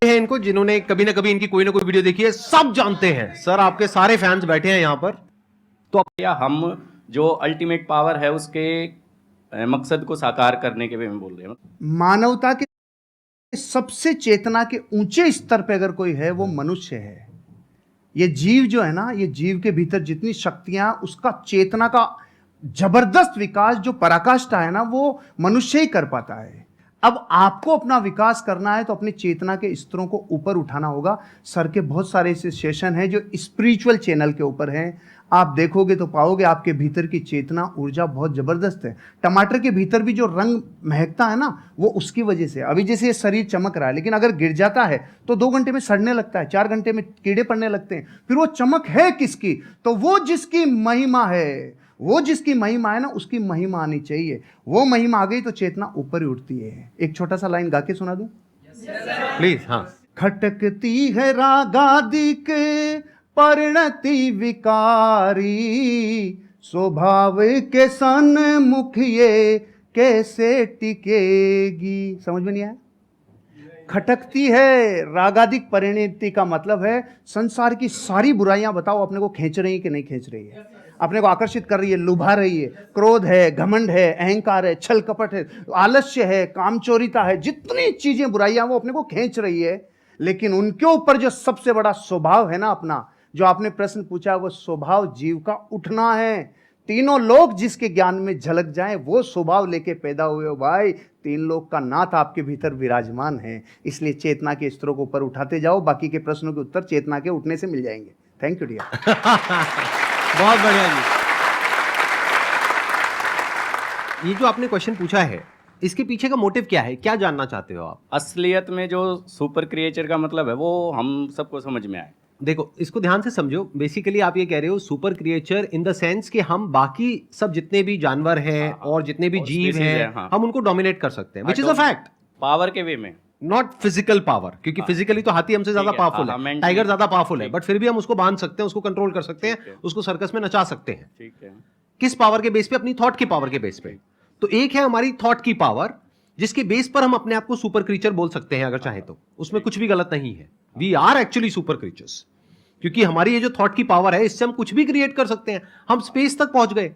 हैं इनको, जिन्होंने कभी ना कभी इनकी कोई ना कोई वीडियो देखी है, सब जानते हैं। सर आपके सारे फैंस बैठे हैं यहाँ पर, तो या हम जो अल्टीमेट पावर है उसके मकसद को साकार करने के वे में बोल रहे हैं। मानवता के सबसे चेतना के ऊंचे स्तर पे अगर कोई है वो मनुष्य है। ये जीव जो है ना, ये जीव के भीतर जितनी शक्तियां, उसका चेतना का जबरदस्त विकास जो पराकाष्ठा है ना, वो मनुष्य ही कर पाता है। अब आपको अपना विकास करना है तो अपनी चेतना के स्तरों को ऊपर उठाना होगा। सर के बहुत सारे ऐसे सेशन हैं जो स्पिरिचुअल चैनल के ऊपर हैं, आप देखोगे तो पाओगे आपके भीतर की चेतना ऊर्जा बहुत जबरदस्त है। टमाटर के भीतर भी जो रंग महकता है ना, वो उसकी वजह से। अभी जैसे ये शरीर चमक रहा है, लेकिन अगर गिर जाता है तो 2 घंटे में सड़ने लगता है, 4 घंटे में कीड़े पड़ने लगते हैं। फिर वो चमक है किसकी? तो वो जिसकी महिमा है, वो जिसकी महिमा है ना, उसकी महिमा आनी चाहिए। वो महिमा आ गई तो चेतना ऊपर ही उठती है। एक छोटा सा लाइन गा के सुना दूं प्लीज। हाँ। खटकती है रागादिक परिणति विकारी, स्वभाव के सन्मुख ये कैसे टिकेगी। समझ में नहीं आया? खटकती है रागादिक परिणति का मतलब है संसार की सारी बुराइयां बताओ अपने को खींच रही है कि नहीं खींच रही है, अपने को आकर्षित कर रही है, लुभा रही है। क्रोध है, घमंड है, अहंकार है, छल कपट है, आलस्य है, कामचोरिता है, जितनी चीजें बुराइयां वो अपने को खींच रही है। लेकिन उनके ऊपर जो सबसे बड़ा स्वभाव है ना अपना, जो आपने प्रश्न पूछा, वो स्वभाव जीव का उठना है। तीनों लोग जिसके ज्ञान में झलक जाएं, वो स्वभाव लेके पैदा हुए हो भाई। 3 लोग का नाथ आपके भीतर विराजमान है। इसलिए चेतना के स्तरों को ऊपर उठाते जाओ, बाकी के प्रश्नों के उत्तर चेतना के उठने से मिल जाएंगे। Thank you dear. बहुत बढ़िया जी। ये जो आपने क्वेश्चन पूछा है, इसके पीछे का मोटिव क्या है, क्या जानना चाहते हो आप? असलियत में जो सुपर क्रिएचर का मतलब है वो हम सबको समझ में आए। देखो, इसको ध्यान से समझो। बेसिकली आप ये कह रहे हो super creature in the sense कि हम बाकी सब जितने भी जानवर हैं और जितने भी जीव हैं, हम उनको डोमिनेट कर सकते हैं, which is a fact. Power के वे में, नॉट फिजिकल पावर, क्योंकि फिजिकली तो हाथी हमसे ज्यादा पावरफुल है, टाइगर ज्यादा पावरफुल है, बट फिर भी हम उसको बांध सकते हैं, उसको कंट्रोल कर सकते हैं, उसको सर्कस में नचा सकते हैं। ठीक है। किस पावर के बेस पे? अपनी थॉट की पावर के बेस पे। तो एक है हमारी थॉट की पावर, जिसके बेस पर हम अपने आप को सुपर क्रीचर बोल सकते हैं अगर चाहे तो। उसमें कुछ भी गलत नहीं है। We are actually super creatures, क्योंकि हमारी ये जो थॉट की पावर है, इससे हम कुछ भी क्रिएट कर सकते हैं। हम स्पेस तक पहुंच गए।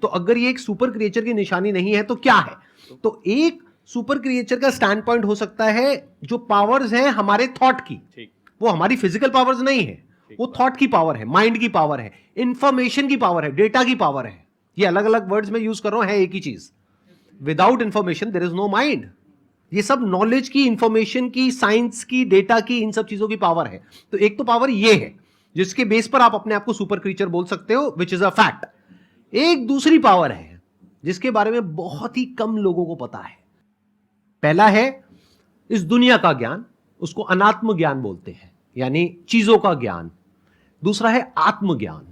तो अगर ये एक सुपर क्रिएचर की निशानी नहीं है तो क्या है? तो एक सुपर क्रिएचर का स्टैंड पॉइंट हो सकता है जो पावर्स हैं हमारे थॉट की, वो हमारी फिजिकल पावर्स नहीं है, वो थॉट की पावर है, माइंड की पावर है, इंफॉर्मेशन की पावर है, डेटा की पावर है। ये अलग अलग वर्ड्स में यूज कर रहा हूं, है एक ही चीज। Without information there is no mind. ये सब नॉलेज की, इंफॉर्मेशन की, साइंस की, डेटा की, इन सब चीजों की पावर है। तो एक तो पावर ये है जिसके बेस पर आप अपने आप को सुपर क्रीचर बोल सकते हो, विच इज अ फैक्ट। एक दूसरी पावर है जिसके बारे में बहुत ही कम लोगों को पता है। पहला है इस दुनिया का ज्ञान, उसको अनात्म ज्ञान बोलते हैं, यानी चीजों का ज्ञान। दूसरा है आत्मज्ञान।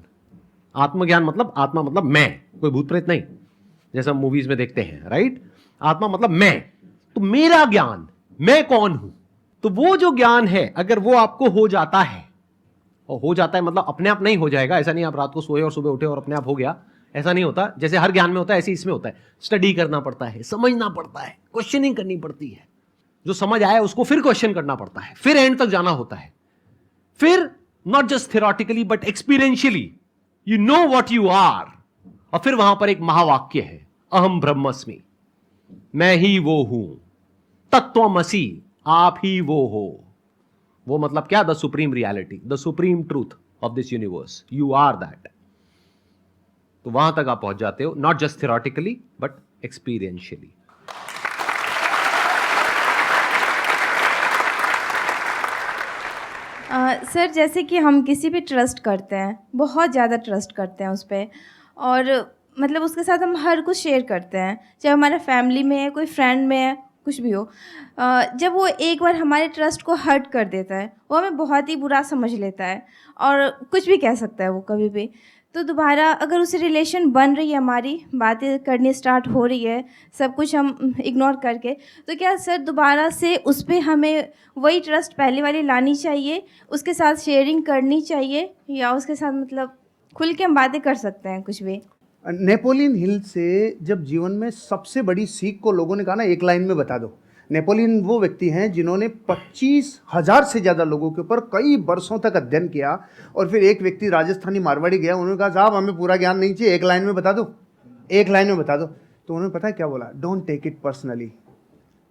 आत्मज्ञान मतलब, आत्मा मतलब मैं, कोई भूत प्रेत नहीं, जैसा मूवीज में देखते हैं, राइट। आत्मा मतलब मैं, तो मेरा ज्ञान, मैं कौन हूं। तो वो जो ज्ञान है, अगर वो आपको हो जाता है, और हो जाता है मतलब अपने आप नहीं हो जाएगा, ऐसा नहीं आप रात को सोए और सुबह उठे और अपने आप हो गया, ऐसा नहीं होता। जैसे हर ज्ञान में होता है, ऐसे इसमें होता है। स्टडी करना पड़ता है, समझना पड़ता है, क्वेश्चनिंग करनी पड़ती है। जो समझ आया उसको फिर क्वेश्चन करना पड़ता है, फिर एंड तक जाना होता है। फिर not just theoretically but experientially you know what you are. और फिर वहां पर एक महावाक्य है, अहम ब्रह्मस्मि, मैं ही वो हूं, तत्वमसि, आप ही वो हो। वो मतलब क्या? The supreme reality, the supreme truth of this universe, you are that. तो वहां तक आप पहुंच जाते हो, not just theoretically but experientially. Sir, जैसे कि हम किसी पे ट्रस्ट करते हैं, बहुत ज़्यादा ट्रस्ट करते हैं उस पर, और मतलब उसके साथ हम हर कुछ शेयर करते हैं, चाहे हमारा फैमिली में है, कोई फ्रेंड में है, कुछ भी हो। जब वो एक बार हमारे ट्रस्ट को हर्ट कर देता है, वो हमें बहुत ही बुरा समझ लेता है और कुछ भी कह सकता है वो कभी भी। तो दोबारा अगर उससे रिलेशन बन रही है, हमारी बातें करनी स्टार्ट हो रही है, सब कुछ हम इग्नोर करके, तो क्या सर दोबारा से उस पर हमें वही ट्रस्ट पहले वाली लानी चाहिए, उसके साथ शेयरिंग करनी चाहिए, या उसके साथ मतलब खुल के हम बातें कर सकते हैं कुछ भी? नेपोलियन हिल से जब जीवन में सबसे बड़ी सीख को लोगों ने कहा ना, एक लाइन में बता दो, नेपोलियन वो व्यक्ति हैं जिन्होंने 25,000 से ज़्यादा लोगों के ऊपर कई वर्षों तक अध्ययन किया, और फिर एक व्यक्ति राजस्थानी मारवाड़ी गया, उन्होंने कहा साहब हमें पूरा ज्ञान नहीं चाहिए, एक लाइन में बता दो, एक लाइन में बता दो। तो उन्होंने पता है क्या बोला? डोंट टेक इट पर्सनली,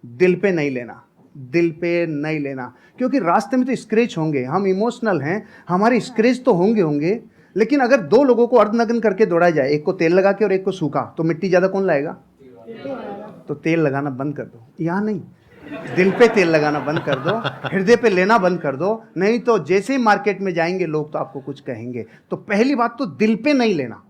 दिल पे नहीं लेना, दिल पे नहीं लेना, क्योंकि रास्ते में तो स्क्रैच होंगे, हम इमोशनल हैं, हमारे स्क्रैच तो होंगे, लेकिन अगर दो लोगों को अर्धनग्न करके दौड़ाया जाए, एक को तेल लगा के और एक को सूखा, तो मिट्टी ज़्यादा कौन लाएगा? तो तेल लगाना बंद कर दो, यहाँ नहीं, दिल पे तेल लगाना बंद कर दो, हृदय पे लेना बंद कर दो, नहीं तो जैसे ही मार्केट में जाएंगे लोग तो आपको कुछ कहेंगे। तो पहली बात तो दिल पे नहीं लेना,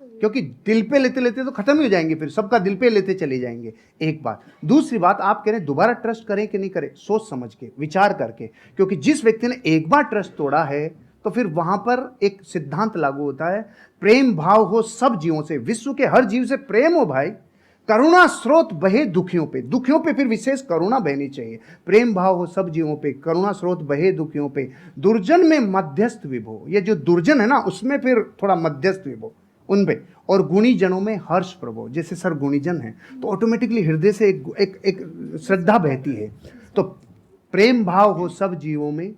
क्योंकि दिल पे लेते लेते तो खत्म ही हो जाएंगे, फिर सबका दिल पे लेते चले जाएंगे, एक बात। दूसरी बात, आप कह रहे हैं दोबारा ट्रस्ट करें कि नहीं करें, सोच समझ के, विचार करके, क्योंकि जिस व्यक्ति ने एक बार ट्रस्ट तोड़ा है तो फिर वहां पर एक सिद्धांत लागू होता है, प्रेम भाव हो सब जीवों से, विश्व के हर जीव से प्रेम हो भाई, करुणा स्रोत बहे दुखियों पे फिर विशेष करुणा बहनी चाहिए, प्रेम भाव हो सब जीवों पे, करुणा स्रोत बहे दुखियों पे, दुर्जन में मध्यस्थ विभो, ये जो दुर्जन है ना उसमें फिर थोड़ा मध्यस्थ विभो उन पे, और गुणी जनों में हर्ष प्रभो, जैसे सर गुणीजन है तो ऑटोमेटिकली हृदय से एक श्रद्धा बहती है। तो प्रेम भाव हो सब जीवों में,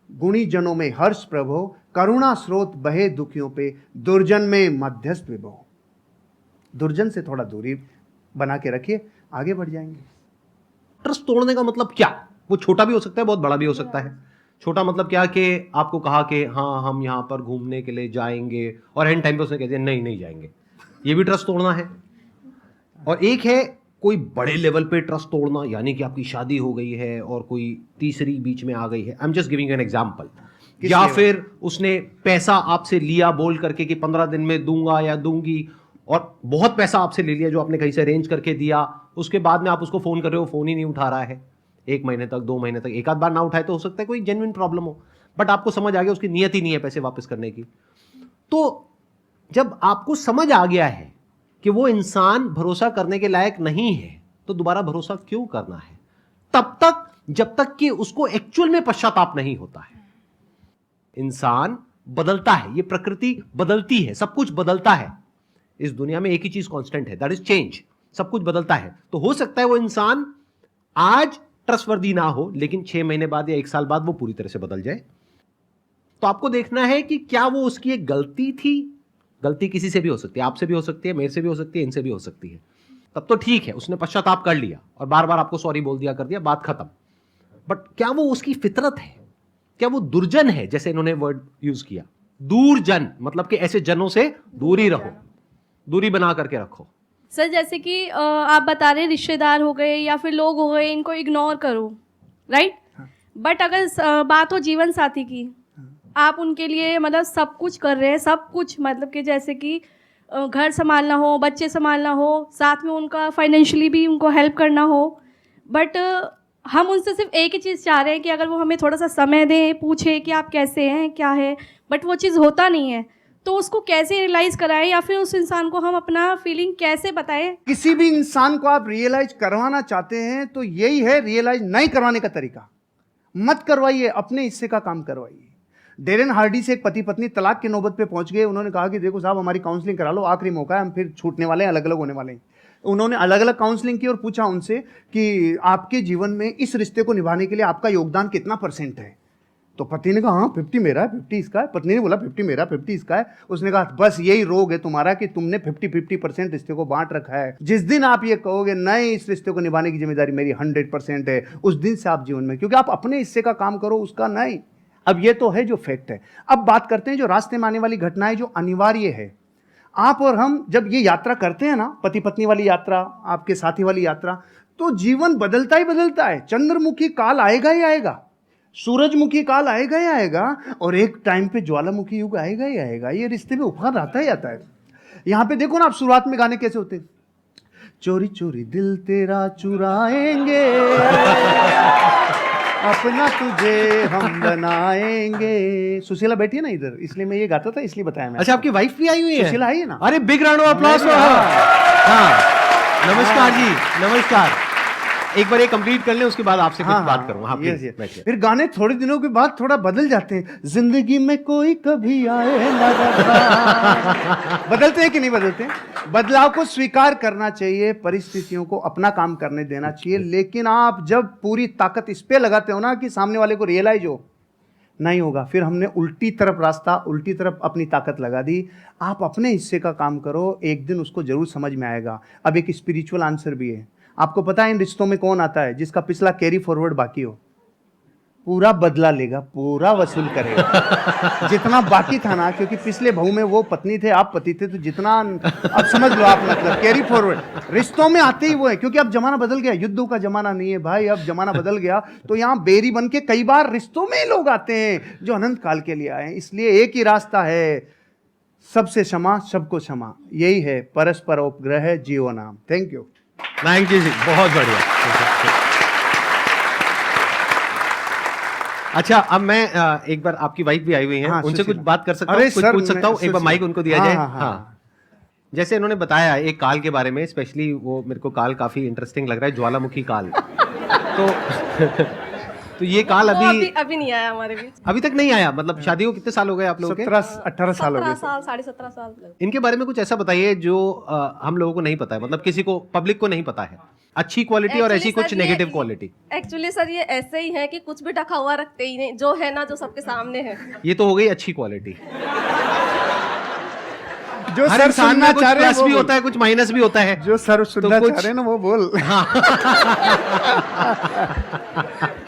गुणी जनों में हर्ष प्रभो, करुणा स्रोत बहे दुखियों पे, दुर्जन में मध्यस्थ विभो। दुर्जन से थोड़ा दूरी बना के रखिए, आगे बढ़ जाएंगे। ट्रस्ट तोड़ने का मतलब क्या? वो छोटा भी हो सकता है, बहुत बड़ा भी हो सकता है। छोटा मतलब क्या कि आपको कहा कि हाँ हम यहाँ पर घूमने के लिए जाएंगे, और एंड टाइम पे उसने कह दिया नहीं जाएंगे, ये भी ट्रस्ट तोड़ना है। और एक है कोई बड़े लेवल पे ट्रस्ट तोड़ना, यानी कि आपकी शादी हो गई है और कोई तीसरी बीच में आ गई है, I am just giving an example, या फिर उसने पैसा आपसे लिया बोल करके कि 15 दिन में दूंगा या दूंगी, और बहुत पैसा आपसे ले लिया जो आपने कहीं से अरेंज करके दिया, उसके बाद में आप उसको फोन कर रहे हो, फोन ही नहीं उठा रहा है 1 महीने तक, 2 महीने तक, एक आध बार ना उठाए तो हो सकता है कोई जेन्युइन प्रॉब्लम हो, बट आपको समझ आ गया उसकी नियत ही नहीं है पैसे वापस करने की। तो जब आपको समझ आ गया है कि वो इंसान भरोसा करने के लायक नहीं है, तो दोबारा भरोसा क्यों करना है? तब तक जब तक कि उसको एक्चुअल में पश्चाताप नहीं होता है। इंसान बदलता है, ये प्रकृति बदलती है, सब कुछ बदलता है, इस दुनिया में एक ही चीज कांस्टेंट है, दैट इज चेंज, सब कुछ बदलता है। तो हो सकता है वो इंसान आज ट्रस्टवर्दी ना हो, लेकिन 6 महीने बाद या 1 साल बाद वो पूरी तरह से बदल जाए। तो आपको देखना है कि क्या वो उसकी एक गलती थी, गलती किसी से भी हो सकती है, आपसे भी हो सकती है, मेरे से भी हो सकती है, इनसे भी हो सकती है, तब तो ठीक है, उसने पश्चाताप कर लिया और बार बार आपको सॉरी बोल दिया, कर दिया, बात खत्म। बट क्या वो उसकी फितरत है? क्या वो दुर्जन है? जैसे इन्होंने वर्ड यूज किया दूरजन, मतलब कि ऐसे जनों से दूरी रहो, दूरी बना करके रखो। सर जैसे कि आप बता रहे रिश्तेदार हो गए या फिर लोग हो गए, इनको इग्नोर करो, राइट? बट अगर बात हो जीवन साथी की, आप उनके लिए मतलब सब कुछ कर रहे हैं, सब कुछ मतलब कि जैसे कि घर संभालना हो, बच्चे संभालना हो, साथ में उनका फाइनेंशियली भी उनको हेल्प करना हो, बट हम उनसे सिर्फ एक ही चीज़ चाह रहे हैं कि अगर वो हमें थोड़ा सा समय दें, पूछे कि आप कैसे हैं, क्या है, बट वो चीज़ होता नहीं है। तो उसको कैसे रियलाइज़ कराएं, या फिर उस इंसान को हम अपना फीलिंग कैसे बताएं? किसी भी इंसान को आप रियलाइज करवाना चाहते हैं तो यही है रियलाइज नहीं करवाने का तरीका। मत करवाइए, अपने हिस्से का काम करवाइए। डेरेन हार्डी से एक पति पत्नी तलाक की नौबत पे पहुंच गए। उन्होंने कहा कि देखो साहब हमारी काउंसलिंग करा लो, आखिरी मौका है, हम फिर छूटने वाले हैं, अलग अलग होने वाले हैं। उन्होंने अलग अलग काउंसलिंग की और पूछा उनसे कि आपके जीवन में इस रिश्ते को निभाने के लिए आपका योगदान कितना % है। तो पति ने कहा हाँ 50 मेरा है, 50 इसका है। पत्नी ने बोला 50 मेरा, 50 इसका है। उसने कहा बस यही रोग है तुम्हारा कि तुमने 50-50% रिश्ते को बांट रखा है। जिस दिन आप ये कहोगे नहीं इस रिश्ते को निभाने की जिम्मेदारी मेरी 100% है, उस दिन से आप जीवन में, क्योंकि आप अपने हिस्से का काम करो, उसका नहीं। अब ये तो है जो फैक्ट है। अब बात करते हैं जो रास्ते में आने वाली घटनाएं जो अनिवार्य है। आप और हम जब ये यात्रा करते हैं ना, पति पत्नी वाली यात्रा, आपके साथी वाली यात्रा, तो जीवन बदलता ही बदलता है। चंद्रमुखी काल आएगा ही आएगा, सूरजमुखी काल आएगा ही आएगा, और एक टाइम पे ज्वालामुखी युग आएगा ही आएगा। ये रिश्ते में उफान आता ही आता है। यहाँ पे देखो ना, आप शुरुआत में गाने कैसे होते हैं, चोरी चोरी दिल तेरा चुराएंगे अपना तुझे हम बनाएंगे। सुशीला बैठी है ना इधर, इसलिए मैं ये गाता था, इसलिए बताया मैं। अच्छा, आपकी वाइफ भी आई हुई है? सुशीला आई है ना। अरे big round of applause for her. हाँ, नमस्कार जी, नमस्कार। एक बार ये कंप्लीट कर लें, उसके बाद आपसे कुछ हाँ, बात करूंगा। हाँ, yes, please, yes. बैठिए। फिर गाने थोड़े दिनों के बाद थोड़ा बदल जाते हैं। जिंदगी में कोई कभी आए ना रहा। बदलते हैं कि नहीं बदलते? बदलाव को स्वीकार करना चाहिए, परिस्थितियों को अपना काम करने देना चाहिए, लेकिन आप जब पूरी ताकत इस पे लगाते हो ना कि सामने वाले को रियलाइज हो, नहीं होगा, फिर हमने उल्टी तरफ रास्ता, उल्टी तरफ अपनी ताकत लगा दी। आप अपने हिस्से का काम करो, एक दिन उसको जरूर समझ में आएगा। अब एक स्पिरिचुअल आंसर भी है। आपको पता है इन रिश्तों में कौन आता है? जिसका पिछला कैरी फॉरवर्ड बाकी हो, पूरा बदला लेगा, पूरा वसूल करेगा जितना बाकी था ना, क्योंकि पिछले बहू में वो पत्नी थे, आप पति थे, तो जितना अब समझ लो आप, मतलब कैरी फॉरवर्ड रिश्तों में आते ही वो है। क्योंकि अब जमाना बदल गया, युद्धों का जमाना नहीं है भाई, अब जमाना बदल गया। तो यहाँ बेरी बन के कई बार रिश्तों में लोग आते हैं जो अनंत काल के लिए आए हैं। इसलिए एक ही रास्ता है, सबसे क्षमा, सबको क्षमा, यही है परस्पर उपग्रह जीव नाम। Thank you. थैंक यू जी, बहुत बढ़िया। अच्छा, अब मैं एक बार, आपकी वाइफ भी आई हुई हैं, हाँ, उनसे कुछ सुशीला। बात कर सकता अरे हूँ, कुछ सर, पूछ सकता हूँ? एक बार माइक उनको दिया जाए। हाँ, हाँ, हाँ, जैसे इन्होंने बताया एक काल के बारे में, स्पेशली वो मेरे को काल काफी इंटरेस्टिंग लग रहा है, ज्वालामुखी काल। तो ये काल वो अभी अभी नहीं आया हमारे बीच। अभी तक नहीं आया? मतलब शादी को कितने साल हो गए आप लोगों के? 17-18 साल हो 17 गए। साल, 17.5 साल। इनके बारे में कुछ ऐसा बताइए जो हम लोगों को नहीं पता है, मतलब किसी को, पब्लिक को नहीं पता है, अच्छी क्वालिटी और ऐसी कुछ नेगेटिव क्वालिटी। एक्चुअली सर ये ऐसे ही है कि कुछ भी ढका हुआ रखते ही नहीं, जो है ना, जो सबके सामने है। ये तो हो गई अच्छी क्वालिटी। जो हर सर इंसान सुनना में कुछ चाह रहे हैं प्लस वो भी बोल। होता है, कुछ माइनस भी होता है। जो सर सुनना कुछ- चाह रहे हैं ना वो बोल।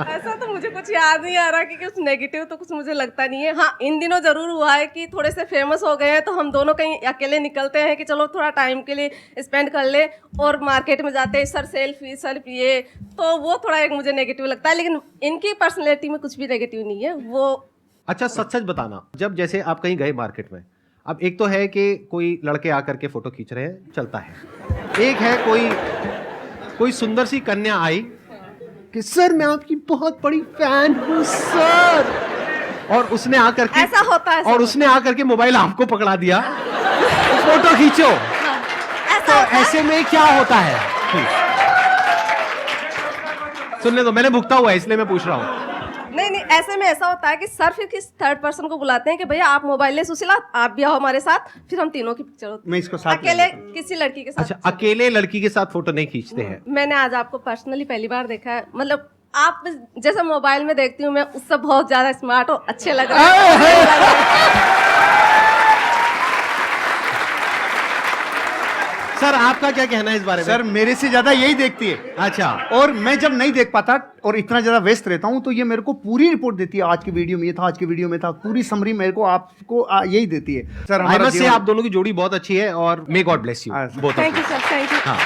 ऐसा तो मुझे कुछ याद नहीं आ रहा कि कुछ नेगेटिव तो कुछ मुझे लगता नहीं है। हाँ, इन दिनों जरूर हुआ है कि थोड़े से फेमस हो गए हैं, तो हम दोनों कहीं अकेले निकलते हैं कि चलो थोड़ा टाइम के लिए स्पेंड कर ले, और मार्केट में जाते हैं सर सेल्फी ये, तो वो थोड़ा एक मुझे नेगेटिव लगता है। लेकिन इनकी पर्सनैलिटी में कुछ भी नेगेटिव नहीं है। वो अच्छा, सच सच बताना, जब जैसे आप कहीं गए मार्केट में, अब एक तो है कि कोई लड़के आकर के फोटो खींच रहे हैं, चलता है। एक है कोई सुंदर सी कन्या आई कि सर मैं आपकी बहुत बड़ी फैन हूँ सर, और उसने आकर के, ऐसा होता है, और उसने आकर के मोबाइल आपको पकड़ा दिया, फोटो खींचो। तो ऐसे में क्या होता है? सुनने दो, मैंने भुगता हुआ है इसलिए मैं पूछ रहा हूँ। नहीं, ऐसे में ऐसा होता है कि सर फिर किस थर्ड पर्सन को बुलाते हैं कि भैया आप मोबाइल ले, सुशीला आप भी आओ हमारे साथ, फिर हम तीनों की पिक्चर होती है। मैं इसको साथ अकेले किसी लड़की के साथ। अच्छा, अकेले लड़की के साथ फोटो नहीं खींचते हैं? मैंने आज आपको पर्सनली पहली बार देखा है। मतलब आप जैसे मोबाइल में देखती हूँ मैं, उससे बहुत ज्यादा स्मार्ट और अच्छे लग रहे हैं। सर आपका क्या कहना है इस बारे में? सर मेरे से ज्यादा यही देखती है। अच्छा, और मैं जब नहीं देख पाता और इतना ज्यादा व्यस्त रहता हूं, तो ये मेरे को पूरी रिपोर्ट देती है, आज की वीडियो में ये था, आज की वीडियो में था, पूरी समरी मेरे को आपको यही देती है। सर आई हमारा मस्ट से जीवन- आप दोनों की जोड़ी बहुत अच्छी है, और मे गॉड ब्लेस यू हाँ, both. Thank you sir, thank you. हाँ,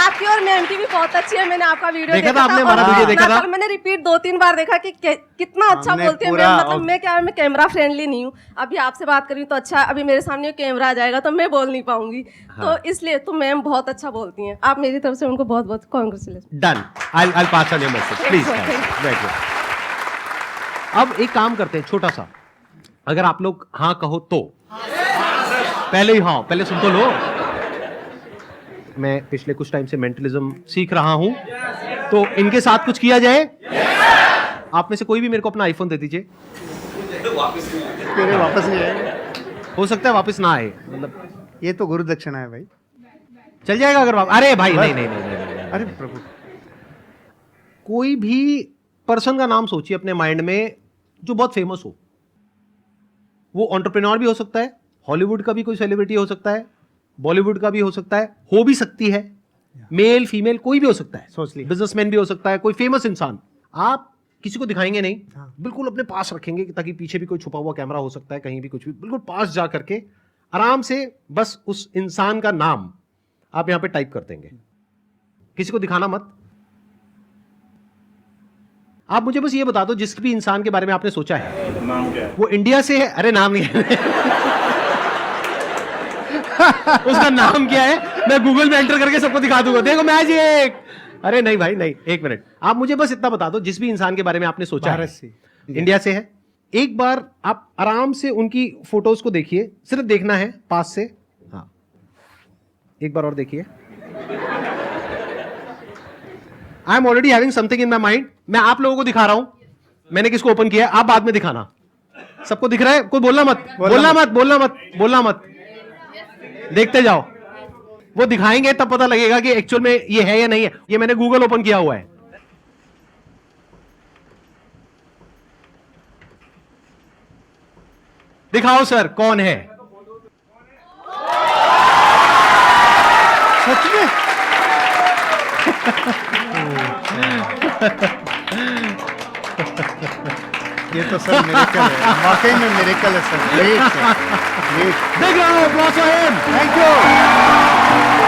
आपकी और मैम की भी बहुत अच्छी है। मैंने आपका वीडियो देखा था आपने, और हमारा वीडियो देखा था? सर, मैंने रिपीट 2-3 बार देखा कि कितना अच्छा हमने बोलती है पूरा- मैम। मतलब मैं क्या, मैं कैमरा फ्रेंडली नहीं हूँ। अभी आपसे बात करी तो अच्छा, अभी मेरे सामने कैमरा आ जाएगा तो मैं बोल नहीं पाऊंगी, तो इसलिए तो मैम बहुत अच्छा बोलती हैं। आप मेरी तरफ से उनको बहुत बहुत congratulation. Done, I pass on your message please. बैठिए। अब एक काम करते हैं छोटा सा, अगर आप लोग हाँ कहो तो पहले ही हाँ, पहले सुन तो लो। मैं पिछले कुछ टाइम से मेंटलिज्म सीख रहा हूं, तो इनके साथ कुछ किया जाए। आप में से कोई भी मेरे को अपना आईफोन दे दीजिए। तेरे वापस नहीं आएगा। हो सकता है वापस ना आए, मतलब ये तो गुरु दक्षिणा है भाई। चल जाएगा अगर अरे भाई नहीं नहीं नहीं, नहीं, नहीं, नहीं। अरे प्रभु, कोई भी पर्सन का नाम सोचिए अपने माइंड में जो बहुत फेमस हो। वो एंटरप्रेन्योर भी हो सकता है, हॉलीवुड का भी कोई सेलिब्रिटी हो सकता है, बॉलीवुड का भी हो सकता है, हो भी सकती है, मेल फीमेल कोई भी हो सकता है, सोच लिया। बिजनेसमैन भी हो सकता है, कोई फेमस इंसान। आप किसी को दिखाएंगे नहीं, हाँ। बिल्कुल अपने पास रखेंगे ताकि पीछे भी कोई छुपा हुआ कैमरा हो सकता है, कहीं भी कुछ भी, बिल्कुल पास जा करके आराम से बस उस इंसान का नाम आप यहां पे टाइप कर देंगे। किसी को दिखाना मत। आप मुझे बस ये बता दो, जिस भी इंसान के बारे में आपने सोचा है, नाम क्या है? वो इंडिया से है? अरे नाम नहीं है। उसका नाम क्या है, मैं गूगल में एंटर करके सबको दिखा दूंगा, देखो मैजिक। अरे नहीं भाई नहीं, एक मिनट, आप मुझे बस इतना बता दो, जिस भी इंसान के बारे में आपने सोचा है, भारत से, इंडिया से है, एक बार आप आराम से उनकी फोटोज को देखिए, सिर्फ देखना है पास से। हाँ, एक बार और देखिए। I am already having something in my mind, मैं आप लोगों को दिखा रहा हूं मैंने किसको ओपन किया है, आप बाद में दिखाना। सबको दिख रहा है? कोई बोलना मत, बोलना मत, देखते जाओ। वो दिखाएंगे तब पता लगेगा कि एक्चुअल में ये है या नहीं है। ये मैंने गूगल ओपन किया हुआ है। दिखाओ सर कौन है। सच में? ये तो सर मिरेकल है, वाकई में मिरेकल है सर। Great sir, great. देख रहा हूं, थैंक यू।